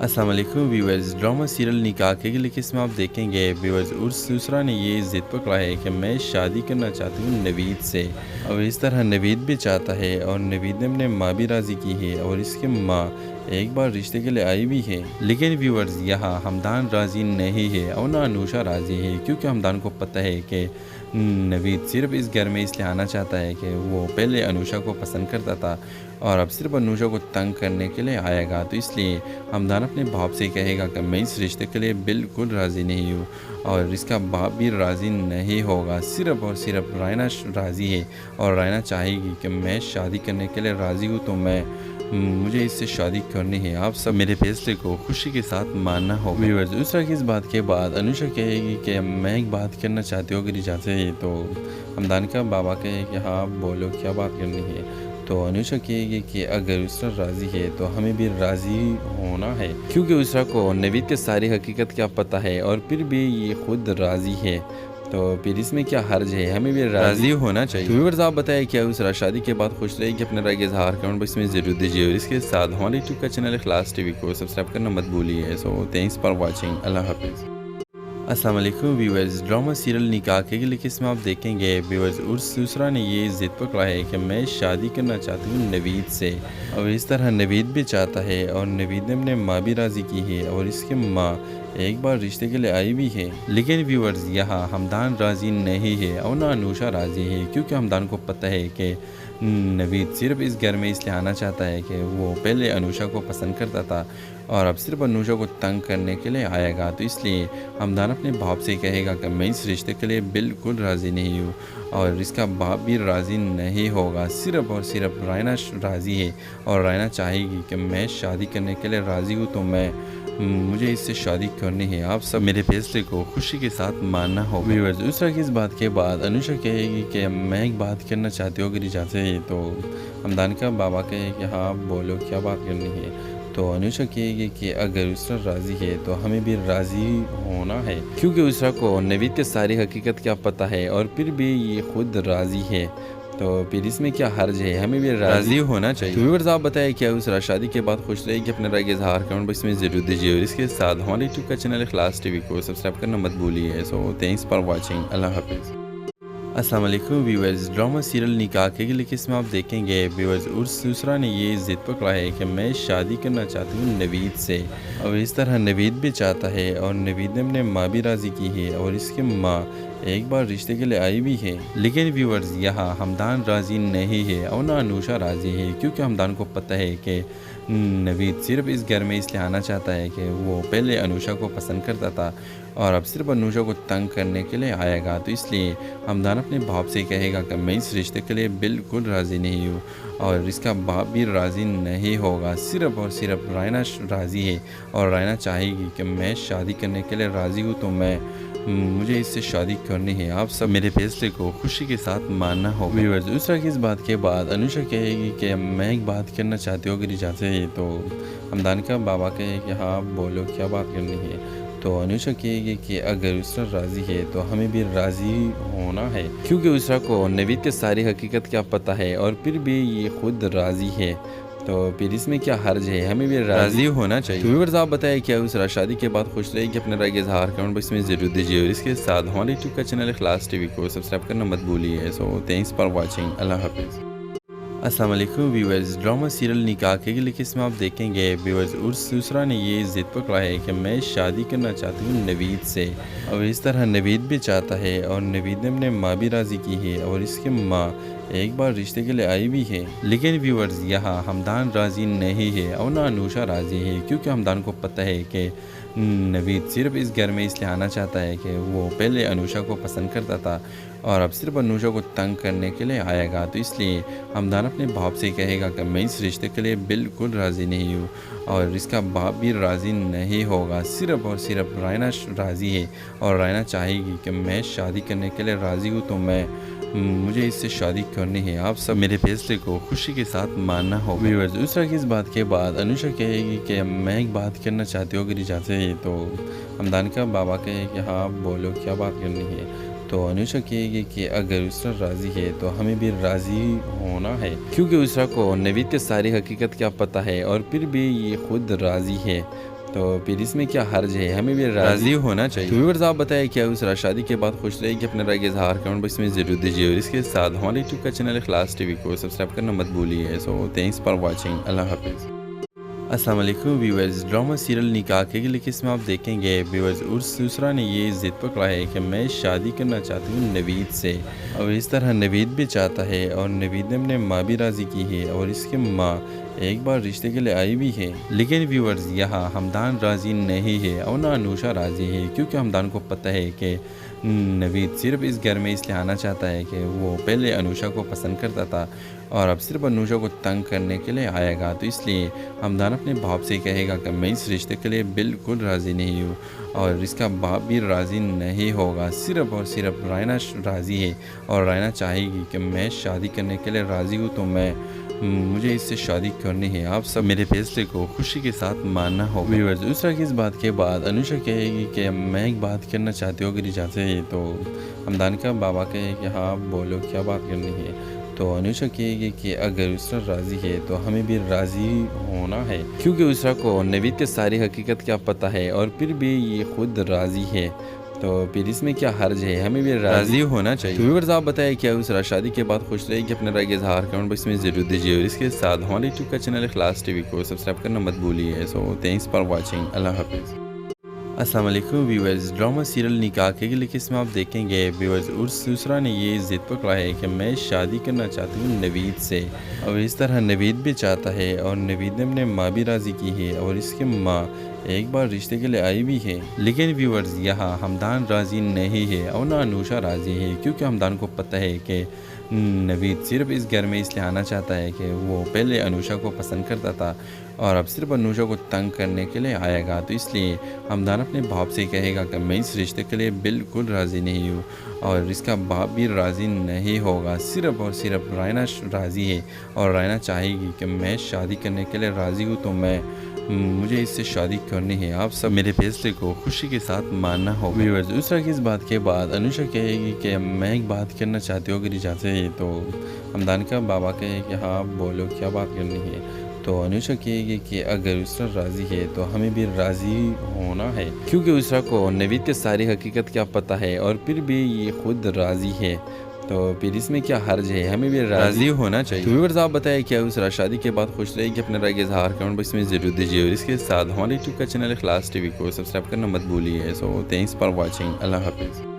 अस्सलाम वालेकुम व्यूअर्स, ड्रामा सीरियल निकाह के लिए इसमें आप देखेंगे व्यूअर्स, दूसरा ने ये ज़िद पकड़ा है कि मैं शादी करना चाहती हूँ नवीद से, और इस तरह नवीद भी चाहता है और नवीद ने अपने माँ भी राज़ी की है और इसके माँ एक बार रिश्ते के लिए आई भी है। लेकिन व्यूअर्स, यहाँ हमदान राज़ी नहीं है और ना अनुषा राज़ी है, क्योंकि हमदान को पता है कि नवीद सिर्फ इस घर में इसलिए आना चाहता है कि वो पहले अनुषा को पसंद करता था और अब सिर्फ अनुषा को तंग करने के लिए आएगा। तो इसलिए हमदान अपने बाप से कहेगा कि मैं इस रिश्ते के लिए बिल्कुल राज़ी नहीं हूँ और इसका बाप भी राज़ी नहीं होगा। सिर्फ और सिर्फ रायना राज़ी है और रायना चाहेगी कि मैं शादी करने के लिए राज़ी हूँ, तो मुझे इससे शादी करनी है। आप सब मेरे फैसले को खुशी के साथ मानना होगा। व्यूअर्स, दूसरा की इस बात के बाद अनुषा कहेगी कि मैं एक बात करना चाहती हूँ, अगर इजाज़त है। तो हमदान का बाबा कहे कि हाँ बोलो, क्या बात करनी है। तो अनुषा कहेगी कि अगर उसरा राज़ी है तो हमें भी राज़ी होना है, क्योंकि उसरा को नवीद के सारी हकीकत क्या पता है और फिर भी ये खुद राज़ी है। तो फिर इसमें क्या हर्ज है, हमें भी राज़ी होना चाहिए। तो व्यूअर्स, आप बताएं क्या उसरा शादी के बाद खुश रहेगी? अपने राय का इजहार कमेंट बॉक्स में ज़रूर दीजिए और इसके साथ हमारे यूट्यूब का चैनल इखलास टीवी को सब्सक्राइब करना मत भूलिए। So thanks for watching. अल्लाह हाफिज़। अस्सलाम वालेकुम व्यूअर्स, ड्रामा सीरियल निकाह के लिए इसमें आप देखेंगे व्यूअर्स उसरा ने ये ज़िद पकड़ा है कि मैं शादी करना चाहती हूँ नवीद से, और इस तरह नवीद भी चाहता है और नवीद ने अपने माँ भी राज़ी की है और इसके माँ एक बार रिश्ते के लिए आई भी है। लेकिन व्यूअर्स, यहाँ हमदान राज़ी नहीं है और ना अनुषा राज़ी है, क्योंकि हमदान को पता है कि नवीद सिर्फ इस घर में इसलिए आना चाहता है कि वो पहले अनुषा को पसंद करता था और अब सिर्फ अनुषा को तंग करने के लिए आएगा। तो इसलिए हमदान अपने बाप से कहेगा कि मैं इस रिश्ते के लिए बिल्कुल राज़ी नहीं हूँ और इसका बाप भी राज़ी नहीं होगा। सिर्फ और सिर्फ रायना राज़ी है और रायना चाहेगी कि मैं शादी करने के लिए राज़ी हूँ, तो मुझे इससे शादी करनी है। आप सब मेरे फैसले को खुशी के साथ मानना होगा। व्यूअर्स, दूसरा की इस बात के बाद अनुषा कहेगी कि मैं एक बात करना चाहती हूँ, अगर इजाज़त है। तो हमदान का बाबा कहे कि हाँ बोलो, क्या बात करनी है। तो अनुषा कहेगी कि अगर उसरा राज़ी है तो हमें भी राज़ी होना है, क्योंकि उसरा को नवीद के सारी हकीकत क्या पता है और फिर भी ये खुद राज़ी है। तो फिर इसमें क्या हर्ज है, हमें भी राज़ी होना चाहिए। तो व्यूअर्स, आप बताएं क्या उसरा शादी के बाद खुश रहेगी? अपने राय का इजहार कमेंट बॉक्स में ज़रूर दीजिए और इसके साथ हमारे यूट्यूब का चैनल इखलास टीवी को सब्सक्राइब करना मत भूलिए। So thanks for watching. अल्लाह हाफिज़। अस्सलाम वालेकुम व्यूअर्स, ड्रामा सीरियल निकाह के लिए इसमें आप देखेंगे व्यूअर्स उसरा ने ये ज़िद पकड़ा है कि मैं शादी करना चाहती हूँ नवीद से, और इस तरह नवीद भी चाहता है और नवीद ने अपने माँ भी राज़ी की है और इसके माँ एक बार रिश्ते के लिए आई भी है। लेकिन व्यूअर्स, यहाँ हमदान राज़ी नहीं है और ना अनुषा राज़ी है, क्योंकि हमदान को पता है कि नवीद सिर्फ इस घर में इसलिए आना चाहता है कि वो पहले अनुषा को पसंद करता था और अब सिर्फ अनुषा को तंग करने के लिए आएगा। तो इसलिए हमदान अपने बाप से कहेगा कि मैं इस रिश्ते के लिए बिल्कुल राज़ी नहीं हूँ और इसका बाप भी राज़ी नहीं होगा। सिर्फ और सिर्फ रायना राज़ी है और रायना चाहेगी कि मैं शादी करने के लिए राज़ी हूँ, तो मुझे इससे शादी करनी है। आप सब मेरे फैसले को खुशी के साथ मानना होगा। व्यूअर्स, दूसरा की इस बात के बाद अनुषा कहेगी कि मैं एक बात करना चाहती हूँ, अगर इजाज़त है। तो हमदान का बाबा कहे कि हाँ बोलो, क्या बात करनी है। तो अनुषा कहेगी कि अगर उसरा राज़ी है तो हमें भी राज़ी होना है, क्योंकि उसरा को नवीद के सारी हकीकत क्या पता है और फिर भी ये खुद राज़ी है। तो फिर इसमें क्या हर्ज है, हमें भी राज़ी होना चाहिए। तो व्यूअर्स, आप बताएं क्या उसरा शादी के बाद खुश रहेगी? अपने राय का इजहार कमेंट बॉक्स में ज़रूर दीजिए और इसके साथ हमारे यूट्यूब का चैनल इखलास टीवी को सब्सक्राइब करना मत भूलिए। So thanks for watching. अल्लाह हाफिज़। अस्सलाम वालेकुम व्यूअर्स, ड्रामा सीरियल निकाह के लिए इसमें आप देखेंगे व्यूअर्स उसरा ने ये ज़िद पकड़ा है कि मैं शादी करना चाहती हूँ नवीद से, और इस तरह नवीद भी चाहता है और नवीद ने अपने माँ भी राज़ी की है और इसके माँ एक बार रिश्ते के लिए आई भी है। लेकिन व्यूअर्स, यहाँ हमदान राज़ी नहीं है और ना अनुषा राज़ी है, क्योंकि हमदान को पता है कि नवीद सिर्फ इस घर में इसलिए आना चाहता है कि वो पहले अनुषा को पसंद करता था और अब सिर्फ अनुषा को तंग करने के लिए आएगा। तो इसलिए हमदान अपने बाप से कहेगा कि मैं इस रिश्ते के लिए बिल्कुल राज़ी नहीं हूँ और इसका बाप भी राज़ी नहीं होगा। सिर्फ और सिर्फ रायना राज़ी है और रायना चाहेगी कि मैं शादी करने के लिए राज़ी हूँ, तो मुझे इससे शादी करनी है। आप सब मेरे फैसले को खुशी के साथ मानना होगा। व्यूअर्स, दूसरा की इस बात के बाद अनुषा कहेगी कि मैं एक बात करना चाहती हूँ, अगर इजाज़त है। तो हमदान का बाबा कहे कि हाँ बोलो, क्या बात करनी है। तो अनुषा कहेगी कि अगर उसरा राज़ी है तो हमें भी राज़ी होना है, क्योंकि उसरा को नवीद के सारी हकीकत क्या पता है और फिर भी ये खुद राज़ी है। तो फिर इसमें क्या हर्ज है, हमें भी राज़ी होना चाहिए। तो व्यूअर्स, आप बताएं क्या उसरा शादी के बाद खुश रहेगी? अपने राय का इजहार कमेंट बॉक्स में ज़रूर दीजिए और इसके साथ हमारे यूट्यूब का चैनल इखलास टीवी को सब्सक्राइब करना मत भूलिए। So thanks for watching. अल्लाह हाफिज़। अस्सलाम वालेकुम व्यूअर्स। ड्रामा सीरियल निकाह के लिए किस में आप देखेंगे व्यूअर्स, उर्स दूसरा ने ये ज़िद पकड़ा है कि मैं शादी करना चाहती हूँ नवीद से, और इस तरह नवीद भी चाहता है और नवीद ने अपने माँ भी राज़ी की है और इसके माँ एक बार रिश्ते के लिए आई भी है। लेकिन व्यूअर्स यहाँ हमदान राज़ी नहीं है और ना अनुषा राज़ी है, क्योंकि हमदान को पता है कि नवीद सिर्फ इस घर में इसलिए आना चाहता है कि वो पहले अनुषा को पसंद करता था और अब सिर्फ अनुषा को तंग करने के लिए आएगा। तो इसलिए हमदान अपने बाप से कहेगा कि मैं इस रिश्ते के लिए बिल्कुल राज़ी नहीं हूँ और इसका बाप भी राज़ी नहीं होगा। सिर्फ और सिर्फ रायना राज़ी है और रायना चाहेगी कि मैं शादी करने के लिए राज़ी हूँ, तो मुझे इससे शादी करनी है। आप सब मेरे फैसले को खुशी के साथ मानना होगा। व्यूअर्स, दूसरा की इस बात के बाद अनुषा कहेगी कि मैं एक बात करना चाहती हूँ, अगर इजाज़त है तो। हमदान का बाबा कहे कि हाँ बोलो, क्या बात करनी है। तो अनुषा कहेगी कि अगर उसरा राज़ी है तो हमें भी राज़ी होना है, क्योंकि उसरा को नवीद के सारी हकीकत क्या पता है और फिर भी ये खुद राज़ी है, तो फिर इसमें क्या हर्ज है, हमें भी राज़ी होना चाहिए। तो व्यूअर्स, आप बताएं क्या उसरा शादी के बाद खुश रहेगी? अपने राय का इजहार कमेंट बॉक्स में ज़रूर दीजिए और इसके साथ हमारे यूट्यूब का चैनल इखलास टीवी को सब्सक्राइब करना मत भूलिए। So thanks for watching. अल्लाह हाफिज़। अस्सलाम वालेकुम व्यूअर्स। ड्रामा सीरियल निकाह के लिए किस में आप देखेंगे व्यूअर्स, उर्स दूसरा ने ये ज़िद पकड़ा है कि मैं शादी करना चाहती हूँ नवीद से, और इस तरह नवीद भी चाहता है और नवीद ने अपने माँ भी राज़ी की है और इसके माँ एक बार रिश्ते के लिए आई भी है। लेकिन व्यूअर्स यहाँ हमदान राज़ी नहीं है और ना अनुषा राज़ी है, क्योंकि हमदान को पता है कि नवीद सिर्फ इस घर में इसलिए आना चाहता है कि वो पहले अनुषा को पसंद करता था और अब सिर्फ अनुषा को तंग करने के लिए आएगा। तो इसलिए हमदान अपने बाप से कहेगा कि मैं इस रिश्ते के लिए बिल्कुल राज़ी नहीं हूँ और इसका बाप भी राज़ी नहीं होगा। सिर्फ और सिर्फ रायना राज़ी है और रायना चाहेगी कि मैं शादी करने के लिए राज़ी हूँ, तो मुझे इससे शादी करनी है। आप सब मेरे फैसले को खुशी के साथ मानना होगा। व्यूअर्स, दूसरा की इस बात के बाद अनुषा कहेगी कि मैं एक बात करना चाहती हूँ, अगर इजाज़त है तो। हमदान का बाबा कहे कि हाँ बोलो, क्या बात करनी है। तो अनुषा कहेगी कि अगर उसरा राज़ी है तो हमें भी राज़ी होना है, क्योंकि उसरा को नवीद के सारी हकीकत क्या पता है और फिर भी ये खुद राज़ी है, तो फिर इसमें क्या हर्ज है, हमें भी राज़ी होना चाहिए। तो व्यूअर्स, आप बताएं क्या उसरा शादी के बाद खुश रहेगी? अपने राय का इजहार कमेंट बॉक्स में ज़रूर दीजिए और इसके साथ हमारे यूट्यूब का चैनल इखलास टीवी को सब्सक्राइब करना मत भूलिए। So thanks for watching. अल्लाह हाफिज़।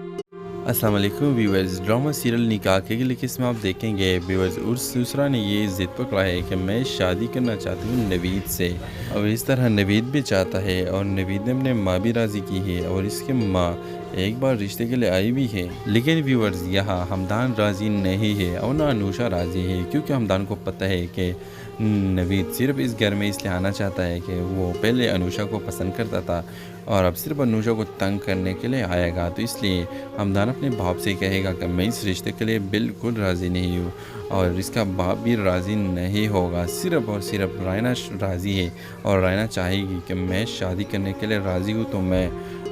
अस्सलाम वालेकुम व्यूअर्स। ड्रामा सीरियल निकाह के लिए किस में आप देखेंगे व्यूअर्स, उर्स दूसरा ने ये ज़िद पकड़ा है कि मैं शादी करना चाहती हूँ नवीद से, और इस तरह नवीद भी चाहता है और नवीद ने अपने माँ भी राज़ी की है और इसके माँ एक बार रिश्ते के लिए आई भी है। लेकिन व्यूअर्स यहाँ हमदान राज़ी नहीं है और ना अनुषा राज़ी है, क्योंकि हमदान को पता है कि नवीद सिर्फ इस घर में इसलिए आना चाहता है कि वो पहले अनुषा को पसंद करता था और अब सिर्फ अनुषा को तंग करने के लिए आएगा। तो इसलिए हमदान अपने बाप से कहेगा कि मैं इस रिश्ते के लिए बिल्कुल राज़ी नहीं हूँ और इसका बाप भी राज़ी नहीं होगा। सिर्फ और सिर्फ रायना राज़ी है और रायना चाहेगी कि मैं शादी करने के लिए राज़ी हूँ, तो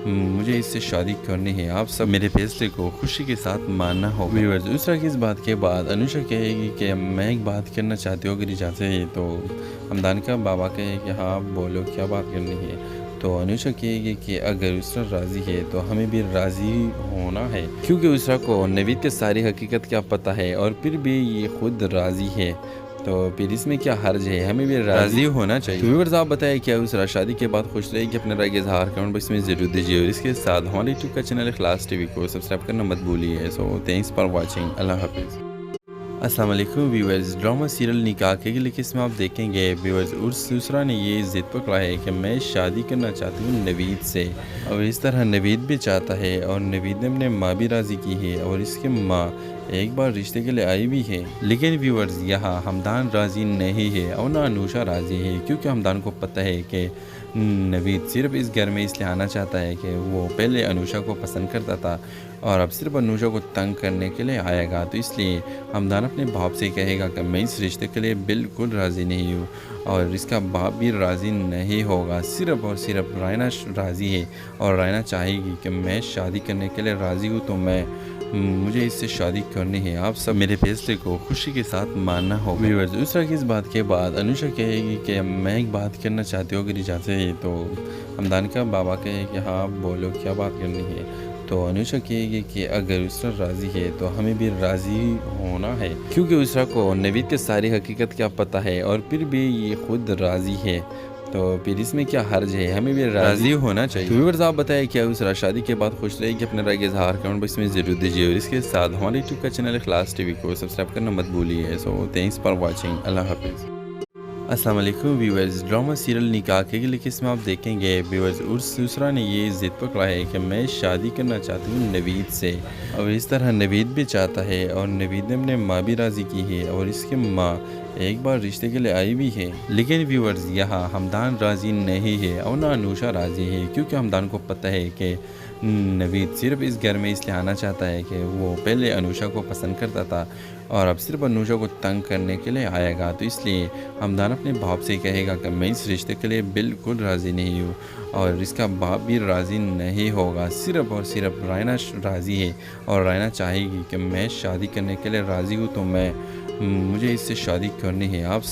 मुझे इससे शादी करनी है। आप सब मेरे फैसले को खुशी के साथ मानना होगा। व्यूअर्स, दूसरा की इस बात के बाद अनुषा कहेगी कि मैं एक बात करना चाहती हूँ, अगर इजाज़त है तो। हमदान का बाबा कहे कि हाँ बोलो, क्या बात करनी है। तो अनुषा कहेगी कि अगर उसरा राज़ी है तो हमें भी राज़ी होना है, क्योंकि उसरा को नवीद के सारी हकीकत क्या पता है और फिर भी ये खुद राज़ी है, तो फिर इसमें क्या हर्ज है, हमें भी राज़ी होना चाहिए। तो व्यूअर्स, आप बताएं क्या उसरा शादी के बाद खुश रहेगी? अपने राय का इजहार कमेंट बॉक्स में ज़रूर दीजिए और इसके साथ हमारे यूट्यूब का चैनल इखलास टीवी को सब्सक्राइब करना मत भूलिए। So thanks for watching. अल्लाह हाफिज़। अस्सलाम वालेकुम व्यूअर्स। ड्रामा सीरियल निकाह के लिए किस में आप देखेंगे व्यूअर्स, उर्स दूसरा ने ये ज़िद पकड़ा है कि मैं शादी करना चाहती हूँ नवीद से, और इस तरह नवीद भी चाहता है और नवीद ने अपने माँ भी राज़ी की है और इसके माँ एक बार रिश्ते के लिए आई भी है। लेकिन व्यूअर्स यहाँ हमदान राज़ी नहीं है और ना अनुषा राज़ी है, क्योंकि हमदान को पता है कि नवीद सिर्फ इस घर में इसलिए आना चाहता है कि वो पहले अनुषा को पसंद करता था और अब सिर्फ अनुषा को तंग करने के लिए आएगा। तो इसलिए हमदान अपने बाप से कहेगा कि मैं इस रिश्ते के लिए बिल्कुल राज़ी नहीं हूँ और इसका बाप भी राज़ी नहीं होगा। सिर्फ और सिर्फ रायना राज़ी है और रायना चाहेगी कि मैं शादी करने के लिए राज़ी हूँ, तो मुझे इससे शादी करनी है। आप सब मेरे फैसले को खुशी के साथ मानना होगा। व्यूअर्स, दूसरा की इस बात के बाद अनुषा कहेगी कि मैं एक बात करना चाहती हूँ, अगर इजाज़त है तो। हमदान का बाबा कहे कि हाँ बोलो, क्या बात करनी है। तो अनुषा कहेगी कि अगर उसरा राज़ी है तो हमें भी राज़ी होना है, क्योंकि उसरा को नवीद के सारी हकीकत क्या पता है और फिर भी ये खुद राज़ी है, तो फिर इसमें क्या हर्ज है, हमें भी राज़ी होना चाहिए। तो व्यूअर्स आप बताएं क्या उस शादी के बाद खुश रहेगी, अपने राय का इज़हार कमेंट बॉक्स में ज़रूर दीजिए और इसके साथ हमारे यूट्यूब का चैनल इखलास टीवी को सब्सक्राइब करना मत भूलिए। सो थैंक्स फॉर वॉचिंग, अल्लाह हाफिज़। अस्सलाम वालेकुम व्यूअर्स, ड्रामा सीरियल निकाह के लिए इसमें आप देखेंगे व्यूअर्स उर्स दूसरा ने ये ज़िद पकड़ा है कि मैं शादी करना चाहती हूँ नवीद से, और इस तरह नवीद भी चाहता है और नवीद ने अपने माँ भी राज़ी की है और इसके माँ एक बार रिश्ते के लिए आई भी है। लेकिन व्यूअर्स यहाँ हमदान राज़ी नहीं है और ना अनुषा राज़ी है, क्योंकि हमदान को पता है कि नवीद सिर्फ इस घर में इसलिए आना चाहता है कि वो पहले अनुषा को पसंद करता था और अब सिर्फ अनुषा को तंग करने के लिए आएगा। तो इसलिए हमदान अपने बाप से कहेगा कि मैं इस रिश्ते के लिए बिल्कुल राज़ी नहीं हूँ और इसका बाप भी राज़ी नहीं होगा। सिर्फ और सिर्फ रायना राज़ी है और रायना चाहेगी कि मैं शादी करने के लिए राज़ी हूँ, तो मुझे इससे शादी करनी है। आप सब